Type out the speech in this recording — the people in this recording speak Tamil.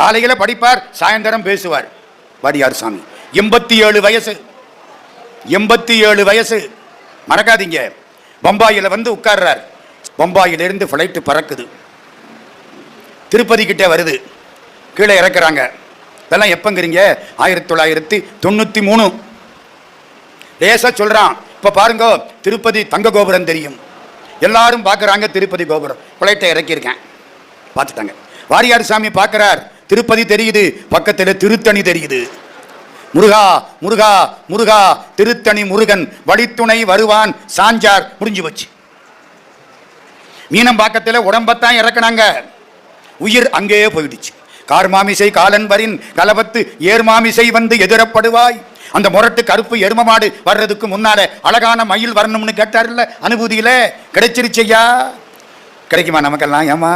காலையில் படிப்பார், சாயந்தரம் பேசுவார். வாரியார் சாமி 87 வயசு. 87 வயசு மறக்காதீங்க. பம்பாயில் வந்து உட்கார்றார். பம்பாயிலிருந்து ஃப்ளைட்டு பறக்குது, திருப்பதி கிட்டே வருது. கீழே இறக்குறாங்க. இதெல்லாம் எப்பங்கிறீங்க? 1993. லேசா சொல்றான். இப்ப பாருங்க, திருப்பதி தங்க கோபுரம் தெரியும், எல்லாரும் பார்க்குறாங்க. திருப்பதி கோபுரம், ஃப்ளைட்டை இறக்கியிருக்கேன், பார்த்துட்டாங்க. வாரியார் சாமி பார்க்குறார், திருப்பதி தெரியுது, பக்கத்தில் திருத்தணி தெரியுது. முருகா முருகா முருகா, திருத்தணி முருகன் வழித்துணை வருவான் சாஞ்சார். முடிஞ்சு வச்சு. மீனம்பாக்கத்தில் உடம்பத்தான் இறக்குனாங்க, உயிர் அங்கேயே போயிடுச்சு. கார் மாமிசை காலன் வரின் கலபத்து ஏர் மாமிசை வந்து எதிரப்படுவாய். அந்த முரட்டு கருப்பு எரும மாடு வர்றதுக்கு முன்னால அழகான மயில் வரணும்னு கேட்டார்ல, அனுபூதியில கிடைச்சிருச்சையா. கிடைக்குமா நமக்கெல்லாம்? ஏமா